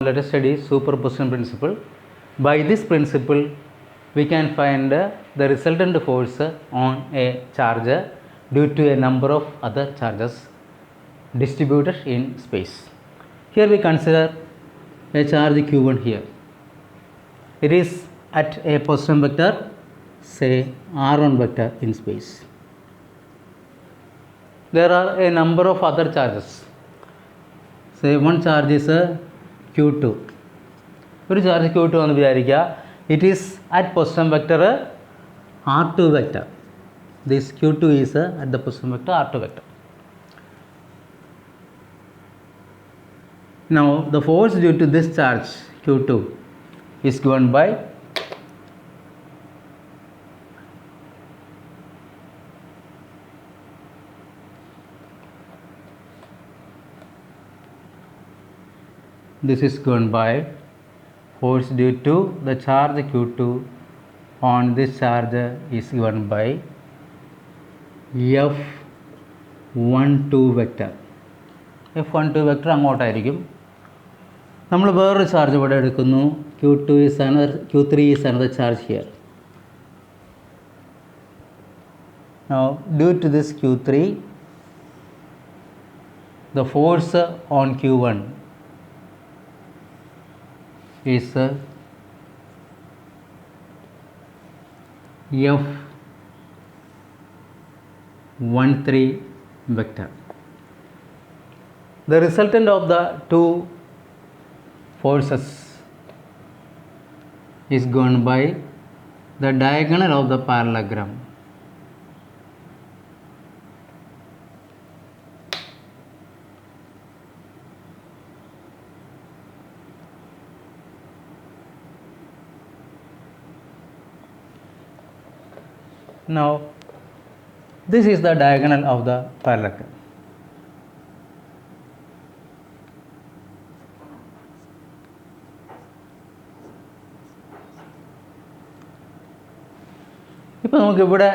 let us study superposition principle. By this principle, we can find the resultant force on a charge due to a number of other charges distributed in space. Here we consider a charge q1 here. It is at a position vector, say r1 vector in space. There are a number of other charges. Say one charge is q2. ഒരു charge q2 എന്ന് വിചാരിക്കുക. It is at position vector r2 vector. This q2 is at the position vector r2 vector. Now the force due to this charge q2 is given by force due to the charge q2 on this charge is given by f12 vector. f12 vector അങ്ങോട്ടായിരിക്കും. നമ്മൾ വേറൊരു charge ഇവിടെ എടുക്കുന്നു. q3 is another charge here. Now due to this q3, the force on q1 is f13 vector. The resultant of the two forces is given by the diagonal of the parallelogram. Now this is the diagonal of the parallelogram. ഇപ്പോൾ നമുക്കിവിടെ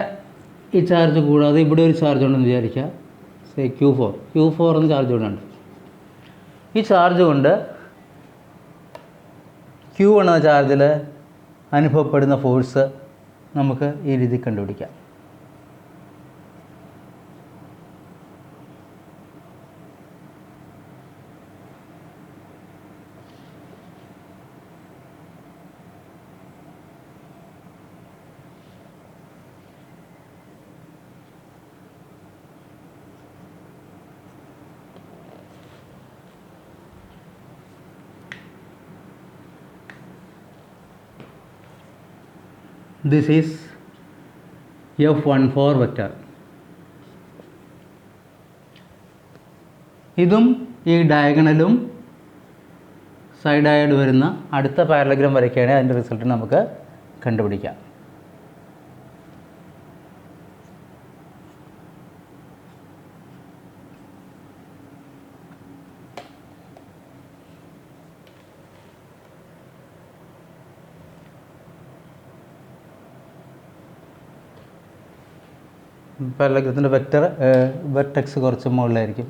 ഈ charge കൂടാതെ ഇവിടെ ഒരു charge ഉണ്ടെന്ന് വിചാരിക്കുക. Say q4 എന്ന charge ഇവിടെ ഉണ്ട്. ഈ ചാർജ് കൊണ്ട് q എന്ന ചാർജിൽ അനുഭവപ്പെടുന്ന ഫോഴ്സ് നമുക്ക് ഈ രീതി കണ്ടുപിടിക്കാം. This is f14 vector. ഇതും ഈ ഡയഗണലും സൈഡായിട്ട് വരുന്ന അടുത്ത പാരലഗ്രാം വരയ്ക്കുകയാണെങ്കിൽ അതിൻ്റെ റിസൾട്ട് നമുക്ക് കണ്ടുപിടിക്കാം. പാരലഗ്രത്തിൻ്റെ വെർട്ടെക്സ് കുറച്ച് മുകളിലായിരിക്കും.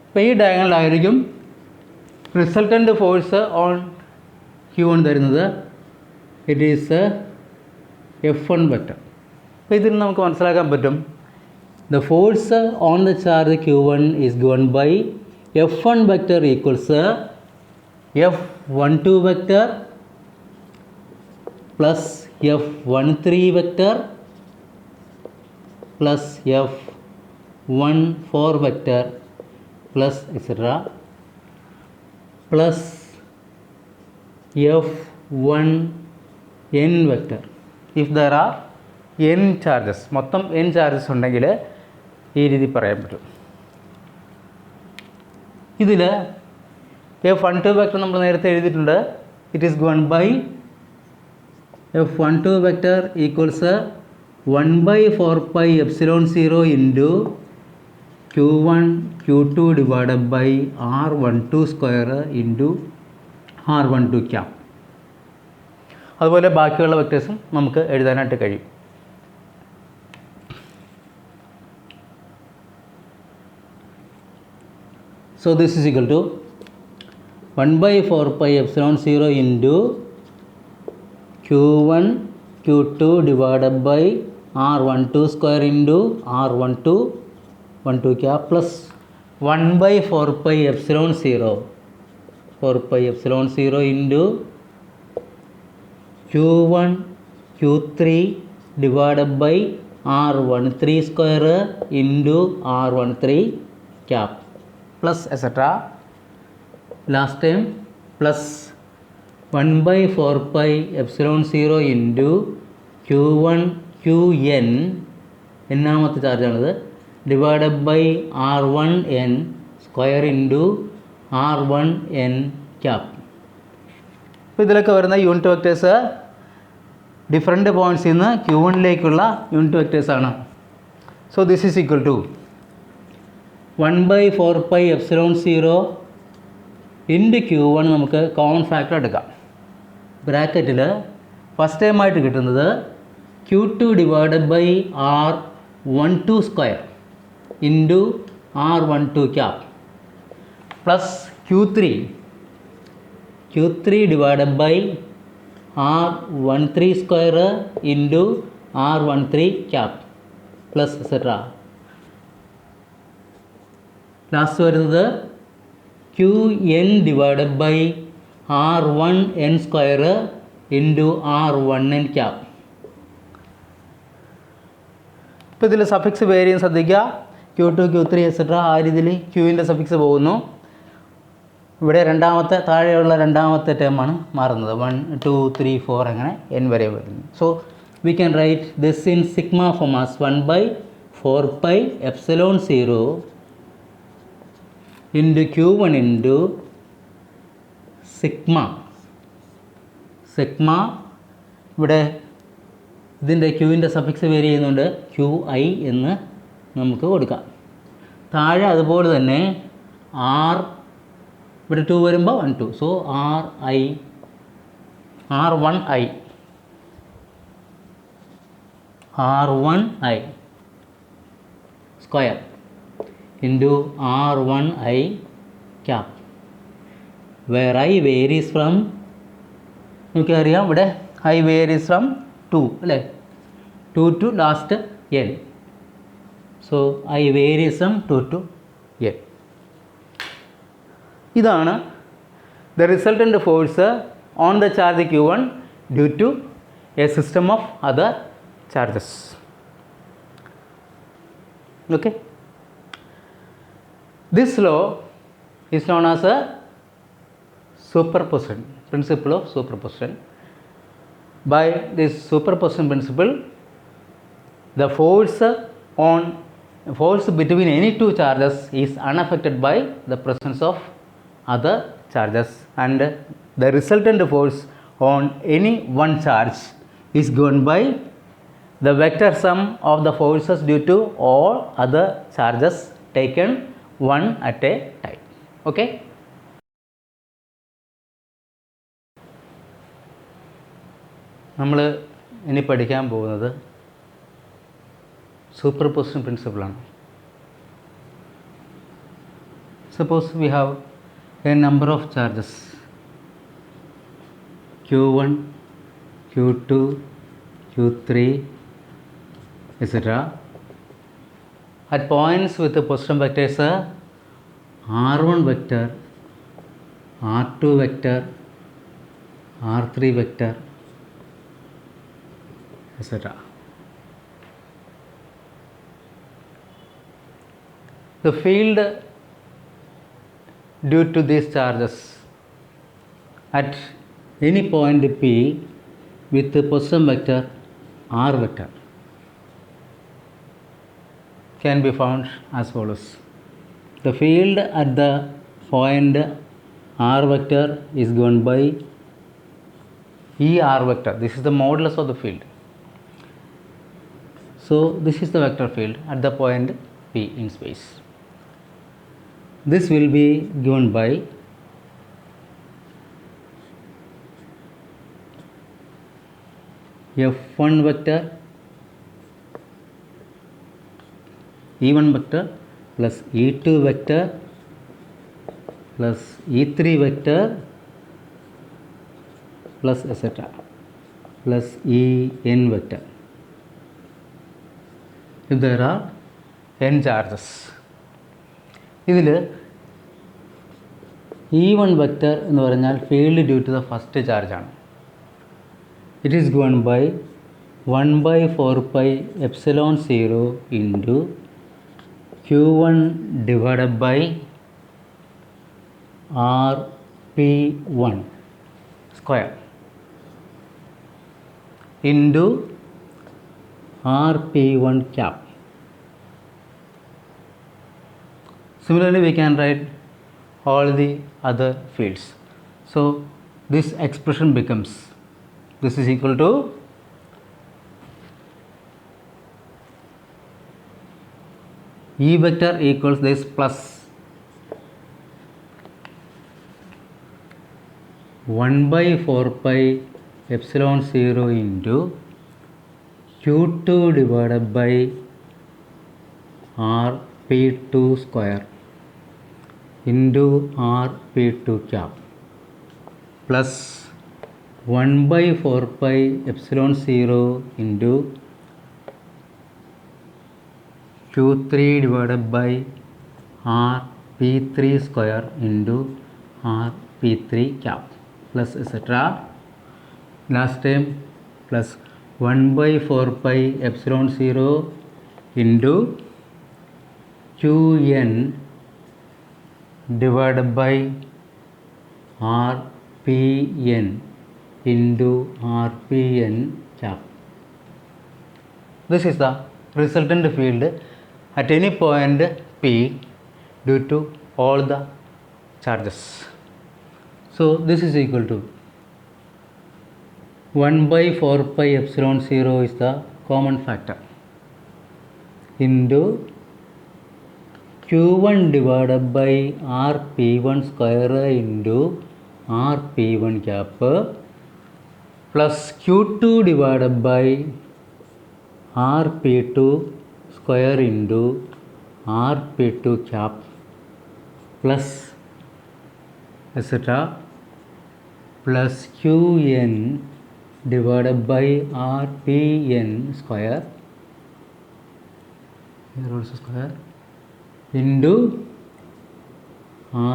അപ്പോൾ ഈ ഡയഗണലായിരിക്കും റിസൾട്ടൻ്റ് ഫോഴ്സ് ഓൺ q1 തരുന്നത്. It is f1 vector. അപ്പോൾ ഇതിൽ നമുക്ക് മനസ്സിലാക്കാൻ പറ്റും the force on the charge q1 is given by f1 vector equals f12 vector plus f13 vector plus f14 vector plus etc. plus f1n vector. If there are n charges, മൊത്തം n charges ഉണ്ടെങ്കിൽ ഈ രീതി പറയാൻ പറ്റും. ഇതിൽ f12 vector നമ്മൾ നേരത്തെ എഴുതിയിട്ടുണ്ട്. It is given by f12 vector equals 1/4πε0 into q1 q2 divided by r12 square into r12 cap. അതുപോലെ ബാക്കിയുള്ള വെക്ടേഴ്സും നമുക്ക് എഴുതാനായിട്ട് കഴിയും. So this is equal to 1 by 4 pi epsilon 0 into q1 q2 divided by r12 square into r12 12 cap plus 1 by 4 pi epsilon 0 into q1 q3 divided by r13 square into r13 cap plus etc. last time plus 1 by 4 pi epsilon 0 into q1 qn എന്നാമത്തെ ചാർജാണിത് divided by r1n square into r1n cap. അപ്പോൾ ഇതിലൊക്കെ വരുന്ന unit vectors different പോയിൻറ്റ്സിൽ നിന്ന് q1ലേക്കുള്ള unit വെക്ടേഴ്സാണ്. So this is equal to 1 by 4 pi epsilon 0 into q1 നമുക്ക് കോമൺ ഫാക്ടർ എടുക്കാം. ബ്രാക്കറ്റിൽ ഫസ്റ്റ് ടൈമായിട്ട് കിട്ടുന്നത് q2 divided by r12 square into r12 cap plus q3 divided by r13 square into r13 cap plus etcetera. Last വരുന്നത് qn divided by r1n square into r1n cap. ഇപ്പോൾ ഇതിൽ suffix വേരിയും ശ്രദ്ധിക്കുക. q2 q3 etcetera ആ രീതിയിൽ ക്യൂവിൻ്റെ suffix പോകുന്നു. ഇവിടെ രണ്ടാമത്തെ താഴെയുള്ള രണ്ടാമത്തെ ടേമാണ് മാറുന്നത്. 1 2 3 4 അങ്ങനെ n വരെ വരുന്നു. So we can write this in sigma form as 1 by 4 pi epsilon 0 into q1 into sigma ഇവിടെ ഇതിൻ്റെ ക്യൂവിൻ്റെ സഫിക്സ് വേരി ചെയ്യുന്നുണ്ട്. QI എന്ന് നമുക്ക് കൊടുക്കാം. താഴെ അതുപോലെ തന്നെ R ഇവിടെ 2 വരുമ്പോൾ 1 2. So R1I square into R1I cap where I varies from നമുക്കറിയാം ഇവിടെ I വേരീസ് ഫ്രം 2 അല്ലേ 2 to last n. So I varies from 2 to n. ഇതാണ് the resultant force on the charge q1 due to a system of other charges. Okay, this law is known as a superposition, principle of superposition. By this superposition principle, the force between any two charges is unaffected by the presence of other charges, and the resultant force on any one charge is given by the vector sum of the forces due to all other charges taken one at a time. Okay, നമ്മൾ ഇനി പഠിക്കാൻ പോകുന്നത് superposition പ്രിൻസിപ്പിളാണ്. Suppose we have a number of charges q1 q2 q3 etc. at points with the position vectors r1 vector, r2 vector, r3 vector etc. The field due to these charges at any point P with the position vector r vector can be found as follows. The field at the point r vector is given by ER vector. This is the modulus of the field. So this is the vector field at the point P in space. This will be given by F1 vector E1 vector plus E2 vector plus E3 vector plus etc. plus En vector. If there are n charges, ഇതിൽ E1 vector എന്ന് പറഞ്ഞാൽ field due to the first ചാർജാണ്. It is given by 1/4 pi epsilon 0 into Q1 divided by RP1 square into RP1 cap. Similarly, we can write all the other fields. So this expression becomes, this is equal to E vector equals this plus 1/4 pi epsilon 0 into Q2 divided by RP2 square into RP2 cap plus 1/4 pi epsilon 0 into Q3 divided by RP3 square into RP3 cap plus etc. Last time plus 1/4 pi epsilon 0 into Qn divided by Rpn into Rpn cap. This is the resultant field at any point P due to all the charges. So this is equal to 1/4 pi epsilon 0 is the common factor into Q1 divided by RP1 square into RP1 cap plus Q2 divided by RP2 square into RP2 cap plus etc. plus Qn divided by Rpn square, here also square, into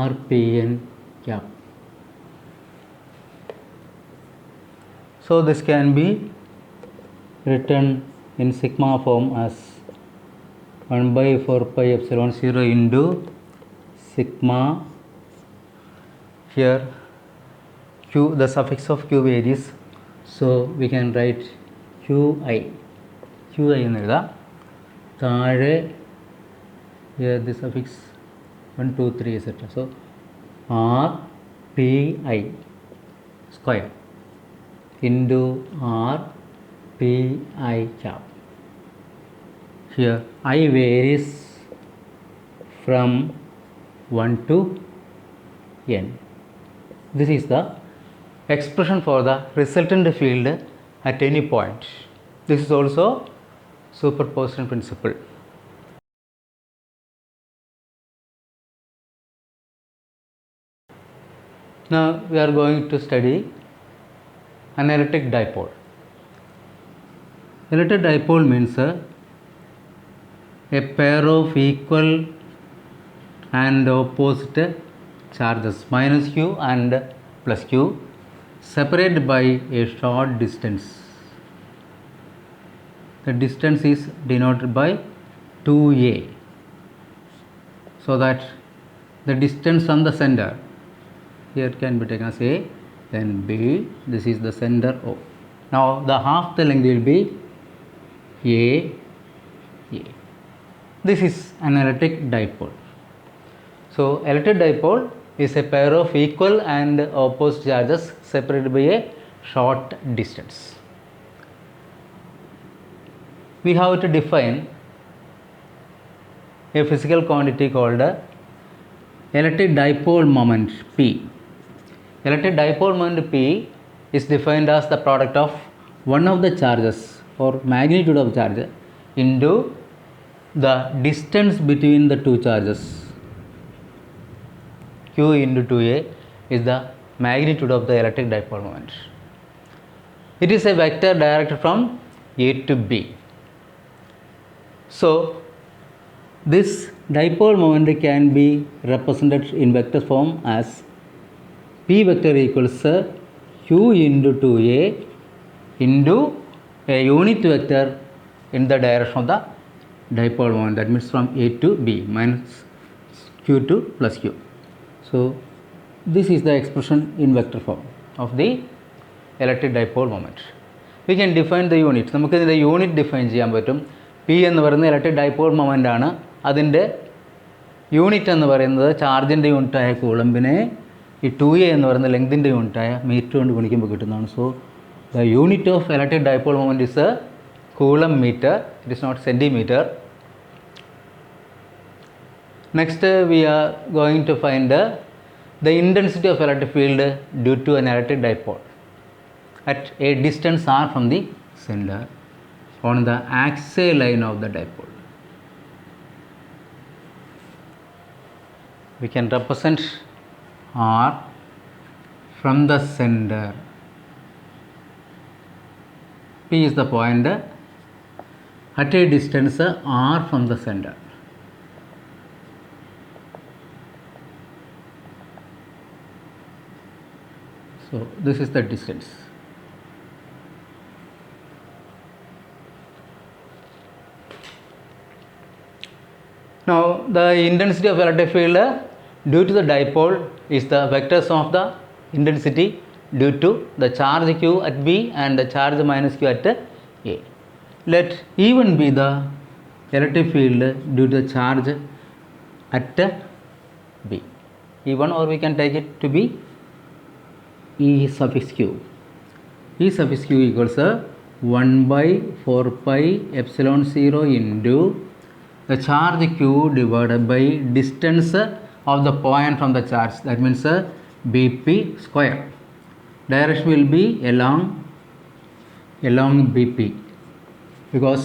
Rpn cap. So this can be written in sigma form as 1/4 pi epsilon 0 into sigma, here q, the suffix of q varies, so we can write qi എന്ന് എഴുതാം. താഴെ here the suffix 1 2 3 etc. So Rpi square into Rpi cap. Here I varies from 1 to n. This is the expression for the resultant field at any point. This is also superposition principle. Now we are going to study analytic dipole. Analytic dipole means a pair of equal and opposite charges minus q and plus q separated by a short distance. The distance is denoted by 2a, so that the distance from the center here can be taken as a, then b, this is the center O. Now the half the length will be a. This is an electric dipole. So electric dipole is a pair of equal and opposite charges separated by a short distance. We have to define a physical quantity called electric dipole moment P. Electric dipole moment P is defined as the product of one of the charges or magnitude of charge into the distance between the two charges. Q into 2a is the magnitude of the electric dipole moment. It is a vector directed from A to B. So this dipole moment can be represented in vector form as P vector equals Q into 2a into a unit vector in the direction of the dipole moment, that means from A to B, minus Q2 plus Q. So this is the expression in vector form of the electric dipole moment. We can define the unit. നമുക്ക് ഇതിൻ്റെ unit define ചെയ്യാൻ പറ്റും. P എന്ന് പറയുന്നത് electric dipole moment ആണ്. അതിൻ്റെ unit എന്ന് പറയുന്നത് ചാർജിൻ്റെ യൂണിറ്റായ കൂളമ്പിനെ ഈ 2a എന്ന് പറയുന്ന ലെങ്തിൻ്റെ യൂണിറ്റായ മീറ്റർ കൊണ്ട് ഗുണിക്കുമ്പോൾ കിട്ടുന്നതാണ്. So the unit of electric dipole moment is a coulomb metre. It is not centimetre. Next we are going to find the intensity of electric field due to an electric dipole at a distance r from the center on the axial line of the dipole. We can represent r from the center. P is the point at a distance r from the center. So this is the distance. Now the intensity of electric field due to the dipole is the vector sum of the intensity due to the charge q at B and the charge minus q at A. Let E1 be the electric field due to the charge at B. E1, or we can take it to be E suffix q. E suffix q equals 1 by 4 pi epsilon 0 into the charge q divided by distance of the point from the charge, that means Bp square. Direction will be along Bp, because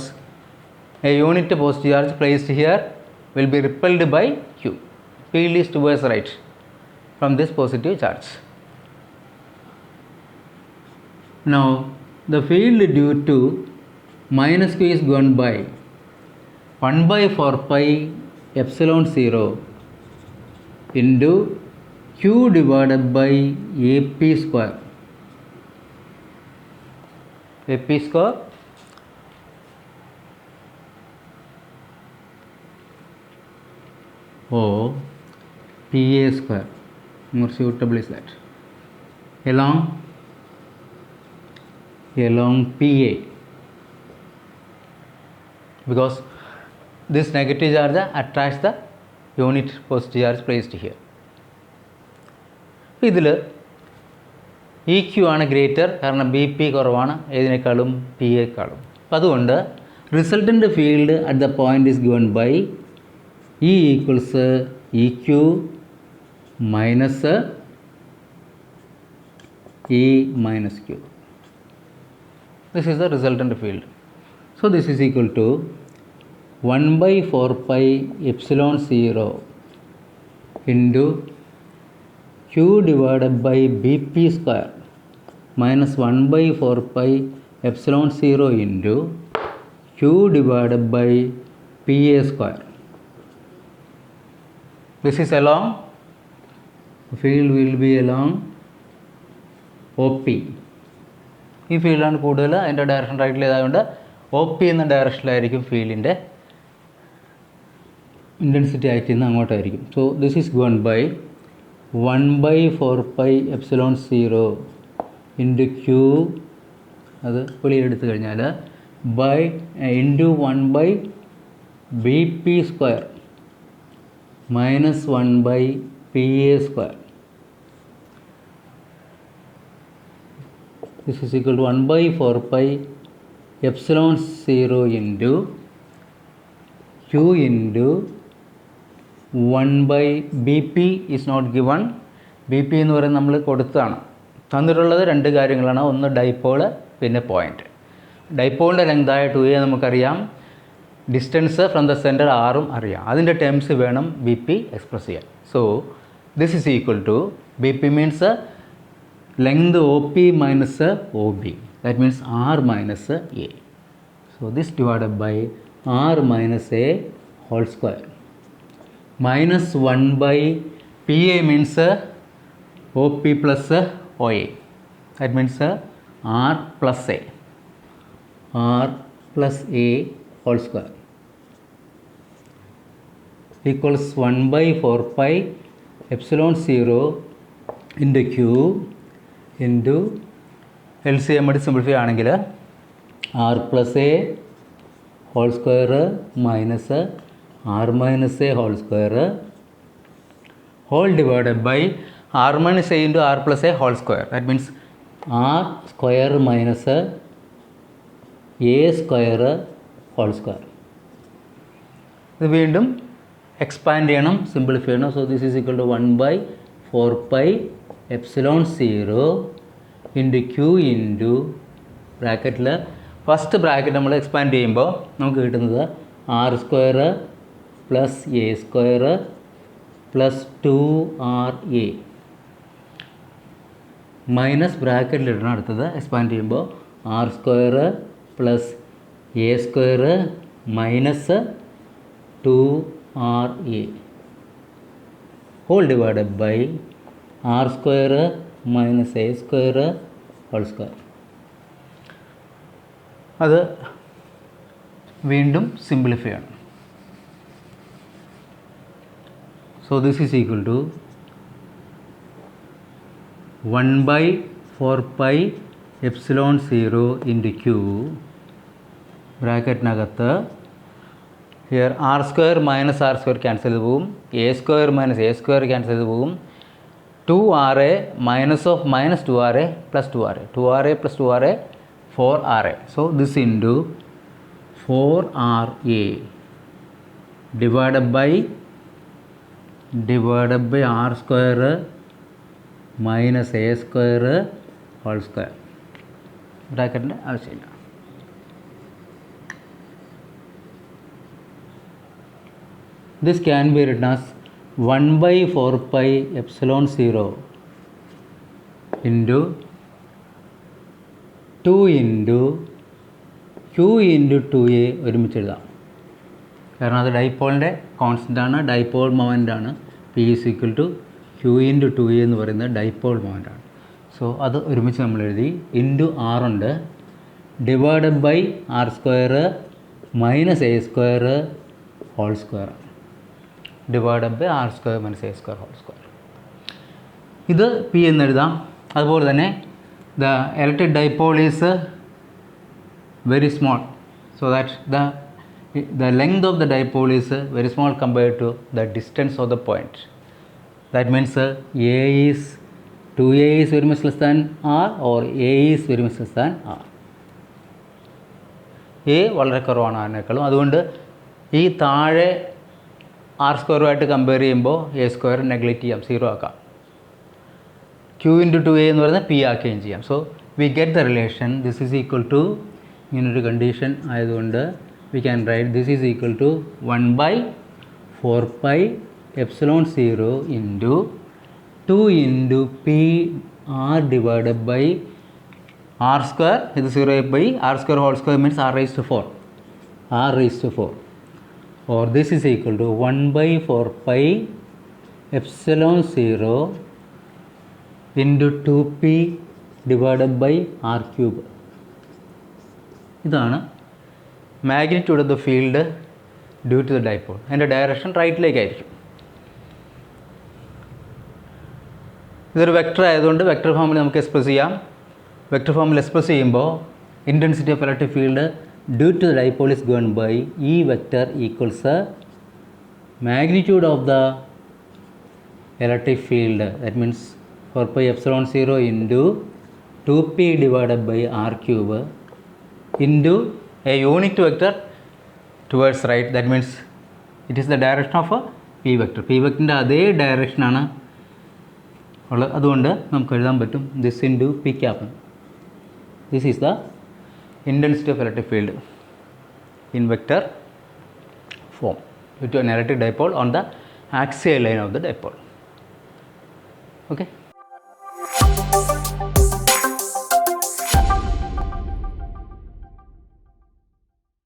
a unit positive charge placed here will be repelled by q. Field is towards right from this positive charge. Now the field due to minus q is gone by 1 by 4 pi epsilon 0 into q divided by AP square. AP square or PA square, more suitable is that, along PA, because this negative charge attracts the unit positive charge placed here. ഇതിൽ E Q ആണ് greater, കാരണം B P കുറവാണ് ഏതിനേക്കാളും P എക്കാളും. അപ്പം അതുകൊണ്ട് resultant field at the point is given by E equals E Q minus E minus Q. This is the resultant field. So this is equal to 1 by 4 pi epsilon 0 into q divided by Bp square minus 1 by 4 pi epsilon 0 into q divided by Pa square. This is along, the field will be along OP. ഈ ഫീൽഡാണ് കൂടുതൽ അതിൻ്റെ direction റൈറ്റിലേതായതുകൊണ്ട് O P എന്ന ഡയറക്ഷനിലായിരിക്കും ഫീൽഡിൻ്റെ intensity act ചെയ്യുന്നത് അങ്ങോട്ടായിരിക്കും. So this is given by 1 by 4 pi epsilon 0 into Q, അത് വെളിയിലെടുത്ത് കഴിഞ്ഞാൽ by into 1 by B P square minus 1 by P A square. This is equal to 1 by 4 pi epsilon 0 into q into 1 by bp is not given. bp എന്ന് പറയുന്നത് നമ്മൾ കൊടുത്തതാണ്. തന്നിട്ടുള്ളത് രണ്ട് കാര്യങ്ങളാണ്, ഒന്ന് ഡൈപോള് പിന്നെ പോയിൻ്റ്. ഡൈപോളിൻ്റെ ലെങ്തായ 2a നമുക്കറിയാം, ഡിസ്റ്റൻസ് ഫ്രം ദ സെൻറ്റർ ആറും അറിയാം. അതിൻ്റെ ടേംസ് വേണം ബി പി എക്സ്പ്രസ് ചെയ്യാൻ. So this is equal to B P means length O P minus O B, that means R minus A. So this divided by R minus A whole square minus 1 by PA means OP plus OA, that means R plus A, R plus A whole square equals 1 by 4 pi epsilon 0 into Q into LCM simplify ആണെങ്കിൽ R plus A whole square minus R minus A whole square whole divided by R minus A into R plus A whole square, that means R square minus A square whole square. ഇത് വീണ്ടും expand ചെയ്യണം, simplify ചെയ്യണം. So this is equal to 1 by 4 pi epsilon 0 into Q into ബ്രാക്കറ്റിൽ first bracket നമ്മൾ expand ചെയ്യുമ്പോൾ നമുക്ക് കിട്ടുന്നത് R square plus A square plus 2RA minus ബ്രാക്കറ്റിലിടണം. അടുത്തത് എക്സ്പാൻഡ് ചെയ്യുമ്പോൾ R square plus A square minus 2RA whole divided by R square minus A square whole square. അത് വീണ്ടും സിംപ്ലിഫൈ ആണ്. So this is equal to 1 by 4 pi epsilon 0 into Q ബ്രാക്കറ്റിനകത്ത് here R square minus R square cancel ചെയ്ത് പോകും, A square minus A square cancel ചെയ്ത് പോകും, 2RA minus of minus 2RA plus 2RA, 2RA plus 2RA 4RA. So this into 4RA divided by R square minus A square whole square. ബ്രാക്കറ്റിൻ്റെ ആവശ്യമില്ല. This can be written as 1 by 4 pi epsilon 0 into 2 into Q into 2A ഒരുമിച്ച് എഴുതാം. കാരണം അത് ഡൈപോളിൻ്റെ കോൺസ്റ്റൻ്റാണ്, dipole മൊമെൻ്റാണ്. P is equal to Q into 2A എന്ന് പറയുന്നത് ഡൈപോൾ മൊമെൻ്റാണ്. സോ അത് ഒരുമിച്ച് നമ്മൾ എഴുതി. ഇൻറ്റു ആറുണ്ട്, divided by R square minus A square whole square, divided by R square minus A square whole square. ഇത് പി എന്ന് എഴുതാം. അതുപോലെ തന്നെ the electric dipole is very small, so that the length of the dipole is very small compared to the distance of the point. That means A is 2A is very much less than R or A is very much less than R. A വളരെ കുറവാണ് അതിനേക്കാളും. അതുകൊണ്ട് ഈ താഴെ R സ്ക്വയറുമായിട്ട് compare ചെയ്യുമ്പോൾ A square neglect ചെയ്യാം, 0 ആക്കാം. Q into 2A എന്ന് പറയുന്നത് P ആക്കുകയും ചെയ്യാം. So we get the relation this is equal to, ഇങ്ങനൊരു കണ്ടീഷൻ ആയതുകൊണ്ട് we can write this is equal to 1 by 4 pi epsilon 0 into 2 into P R divided by R square, ഇത് 0 by R square whole square means R raised to 4, R raised to 4, or this is equal to 1 by 4 pi epsilon 0 into 2P divided by R cube. ഇതാണ് magnitude of the field due to the dipole. അതിൻ്റെ direction റൈറ്റിലേക്കായിരിക്കും. ഇതൊരു vector ആയതുകൊണ്ട് vector ഫോമിൽ നമുക്ക് express ചെയ്യാം. Vector ഫോമിൽ express ചെയ്യുമ്പോൾ intensity of electric field due to the dipole is given by E vector equals magnitude of the electric field, that means 4 pi epsilon 0 into 2P divided by R cube into a unit vector towards right, that means it is the direction of a P vector. P vectorൻ്റെ അതേ ഡയറക്ഷനാണ് ഉള്ളത്. അതുകൊണ്ട് നമുക്ക് എഴുതാൻ പറ്റും this into P cap. This is the intensity of electric field in vector form due to an electric dipole on the axial line of the dipole. Okay.